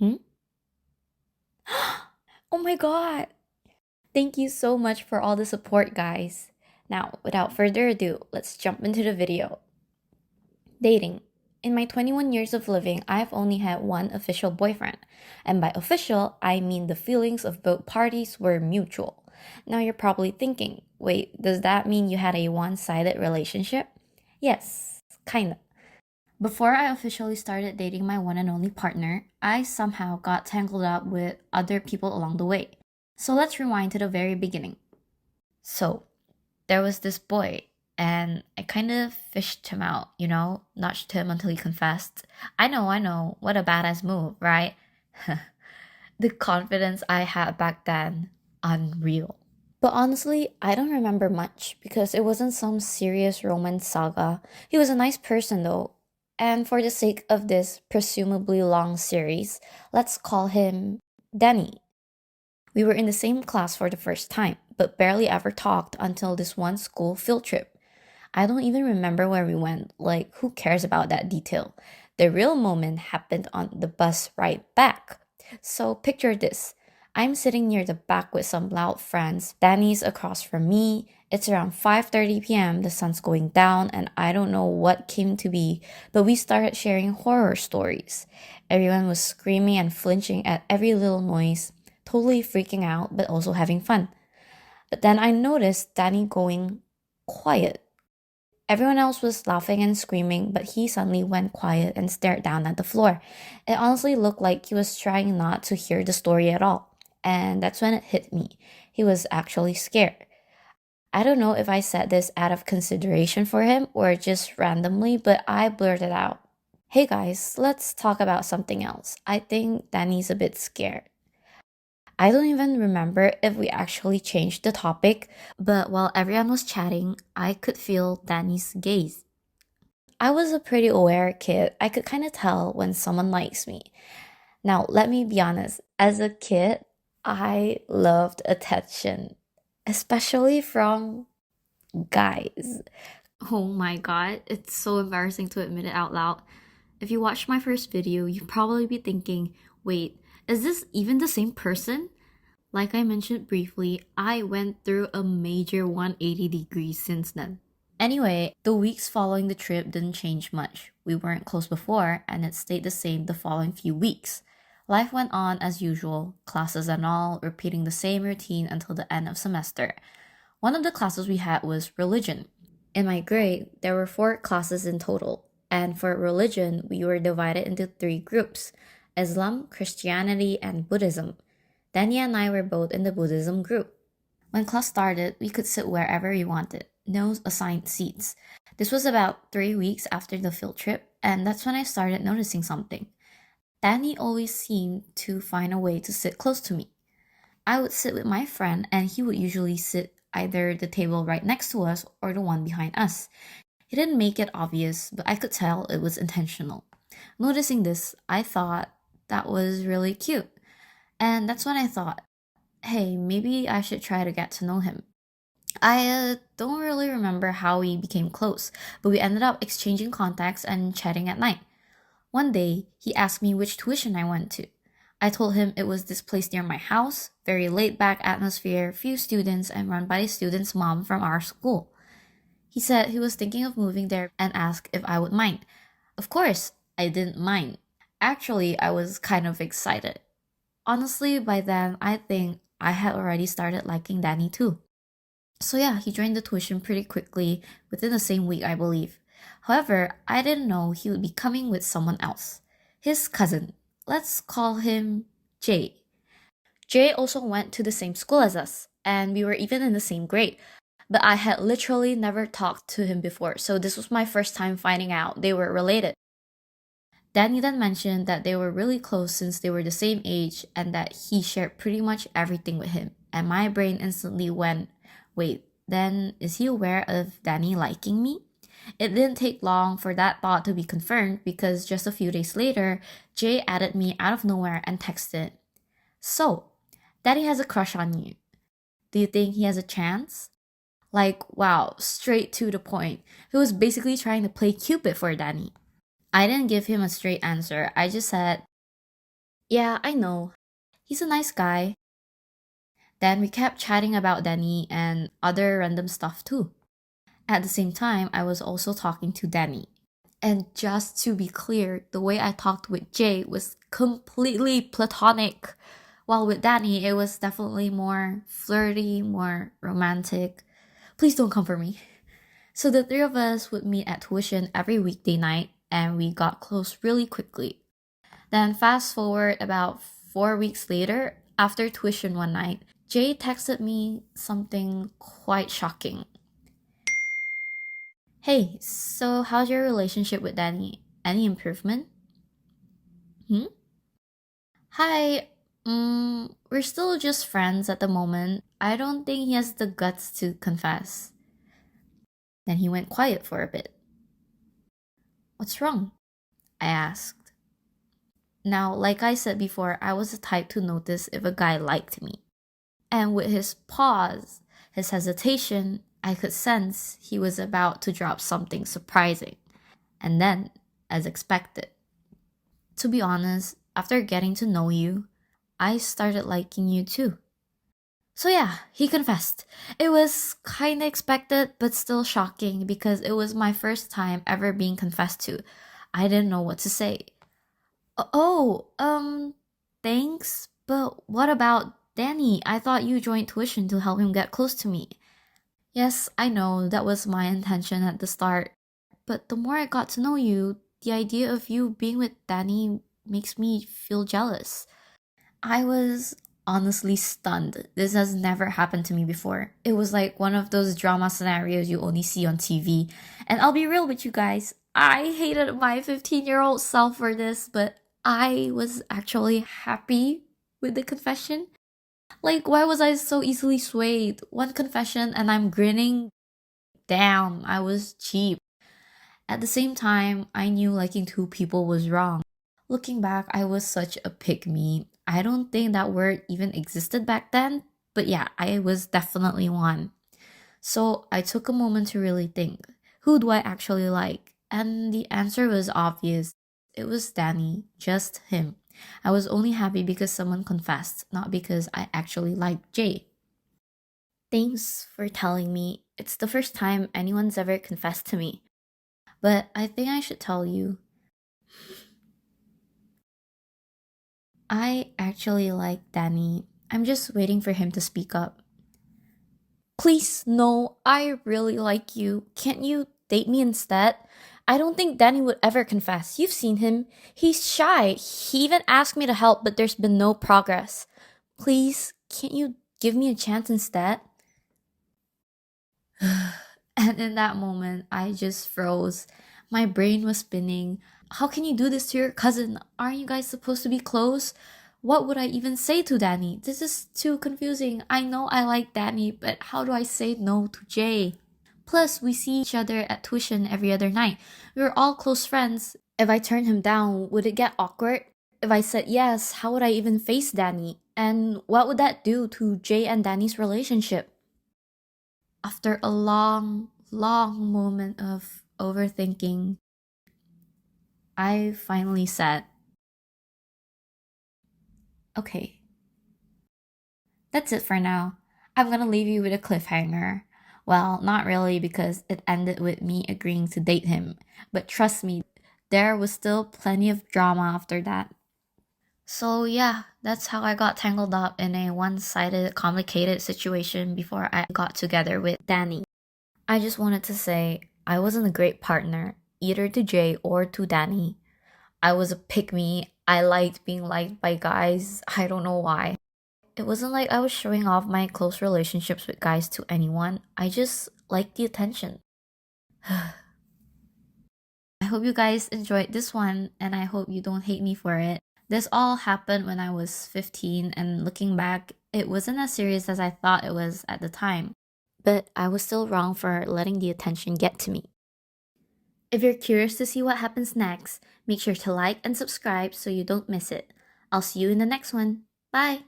Hmm? Oh my god! Thank you so much for all the support, guys. Now, without further ado, let's jump into the video. Dating. In my 21 years of living, I've only had one official boyfriend. And by official, I mean the feelings of both parties were mutual. Now you're probably thinking, wait, does that mean you had a one sided relationship? Yes, kinda. Before I officially started dating my one and only partner, I somehow got tangled up with other people along the way. So let's rewind to the very beginning. So, there was this boy, and I kind of fished him out, nudged him until he confessed. I know, what a badass move, right? The confidence I had back then, unreal. But honestly, I don't remember much because it wasn't some serious romance saga. He was a nice person though. And for the sake of this presumably long series, let's call him Danny. We were in the same class for the first time, but barely ever talked until this one school field trip. I don't even remember where we went, like, who cares about that detail? The real moment happened on the bus ride back. So picture this. I'm sitting near the back with some loud friends. Danny's across from me. It's around 5:30 p.m. The sun's going down and I don't know what came to be, but we started sharing horror stories. Everyone was screaming and flinching at every little noise, totally freaking out but also having fun. But then I noticed Danny going quiet. Everyone else was laughing and screaming, but he suddenly went quiet and stared down at the floor. It honestly looked like he was trying not to hear the story at all. And that's when it hit me. He was actually scared. I don't know if I said this out of consideration for him or just randomly, but I blurted out, "Hey guys, let's talk about something else. I think Danny's a bit scared." I don't even remember if we actually changed the topic, but while everyone was chatting, I could feel Danny's gaze. I was a pretty aware kid. I could kind of tell when someone likes me. Now, let me be honest. As a kid, I loved attention, especially from guys. Oh my god, it's so embarrassing to admit it out loud. If you watched my first video, you'd probably be thinking, wait, is this even the same person? Like I mentioned briefly, I went through a major 180 degrees since then. Anyway, the weeks following the trip didn't change much. We weren't close before, and it stayed the same the following few weeks. Life went on as usual, classes and all, repeating the same routine until the end of semester. One of the classes we had was religion. In my grade, there were 4 classes in total, and for religion, we were divided into 3 groups: Islam, Christianity, and Buddhism. Danny and I were both in the Buddhism group. When class started, we could sit wherever we wanted, no assigned seats. This was about 3 weeks after the field trip, and that's when I started noticing something. Danny always seemed to find a way to sit close to me. I would sit with my friend, and he would usually sit either the table right next to us or the one behind us. He didn't make it obvious, but I could tell it was intentional. Noticing this, I thought that was really cute. And that's when I thought, hey, maybe I should try to get to know him. I don't really remember how we became close, but we ended up exchanging contacts and chatting at night. One day, he asked me which tuition I went to. I told him it was this place near my house, very laid back atmosphere, few students, and run by a student's mom from our school. He said he was thinking of moving there and asked if I would mind. Of course, I didn't mind. Actually, I was kind of excited. Honestly, by then, I think I had already started liking Danny too. So yeah, he joined the tuition pretty quickly, within the same week, I believe. However, I didn't know he would be coming with someone else. His cousin. Let's call him Jay. Jay also went to the same school as us, and we were even in the same grade. But I had literally never talked to him before, so this was my first time finding out they were related. Danny then mentioned that they were really close since they were the same age and that he shared pretty much everything with him. And my brain instantly went, wait, then is he aware of Danny liking me? It didn't take long for that thought to be confirmed because just a few days later, Jay added me out of nowhere and texted, "So, Danny has a crush on you. Do you think he has a chance?" Like, wow, straight to the point. He was basically trying to play Cupid for Danny. I didn't give him a straight answer. I just said, Yeah, I know. He's a nice guy. Then we kept chatting about Danny and other random stuff too. At the same time, I was also talking to Danny. And just to be clear, the way I talked with Jay was completely platonic. While with Danny, it was definitely more flirty, more romantic. Please don't come for me. So the three of us would meet at tuition every weekday night, and we got close really quickly. Then, fast forward about 4 weeks later, after tuition one night, Jay texted me something quite shocking. Hey, so how's your relationship with Danny? Any improvement? Hmm? Hi, we're still just friends at the moment. I don't think he has the guts to confess. Then he went quiet for a bit. What's wrong? I asked. Now, like I said before, I was the type to notice if a guy liked me. And with his pause, his hesitation, I could sense he was about to drop something surprising. And then, as expected, to be honest, after getting to know you, I started liking you too. So yeah, he confessed. It was kinda expected, but still shocking because it was my first time ever being confessed to. I didn't know what to say. Oh, thanks, but what about Danny? I thought you joined tuition to help him get close to me. Yes, I know that was my intention at the start, but the more I got to know you, the idea of you being with Danny makes me feel jealous. I was honestly stunned. This has never happened to me before. It was like one of those drama scenarios you only see on TV. And I'll be real with you guys, I hated my 15-year-old self for this, but I was actually happy with the confession. Like, why was I so easily swayed? One confession and I'm grinning. Damn, I was cheap. At the same time, I knew liking two people was wrong. Looking back, I was such a pick me. I don't think that word even existed back then, but yeah, I was definitely one. So I took a moment to really think, who do I actually like? And the answer was obvious. It was Danny, just him. I was only happy because someone confessed, not because I actually liked Jay. Thanks for telling me. It's the first time anyone's ever confessed to me. But I think I should tell you. I actually like Danny. I'm just waiting for him to speak up. Please, no, I really like you. Can't you date me instead? I don't think Danny would ever confess. You've seen him. He's shy. He even asked me to help, but there's been no progress. Please, can't you give me a chance instead? And in that moment, I just froze. My brain was spinning. How can you do this to your cousin? Aren't you guys supposed to be close? What would I even say to Danny? This is too confusing. I know I like Danny, but how do I say no to Jay? Plus, we see each other at tuition every other night. We were all close friends. If I turned him down, would it get awkward? If I said yes, how would I even face Danny? And what would that do to Jay and Danny's relationship? After a long, long moment of overthinking, I finally said, okay, that's it for now. I'm gonna leave you with a cliffhanger. Well, not really because it ended with me agreeing to date him. But trust me, there was still plenty of drama after that. So, yeah, that's how I got tangled up in a one sided, complicated situation before I got together with Danny. I just wanted to say I wasn't a great partner, either to Jay or to Danny. I was a pick me. I liked being liked by guys. I don't know why. It wasn't like I was showing off my close relationships with guys to anyone. I just liked the attention. I hope you guys enjoyed this one and I hope you don't hate me for it. This all happened when I was 15, and looking back, it wasn't as serious as I thought it was at the time. But I was still wrong for letting the attention get to me. If you're curious to see what happens next, make sure to like and subscribe so you don't miss it. I'll see you in the next one. Bye!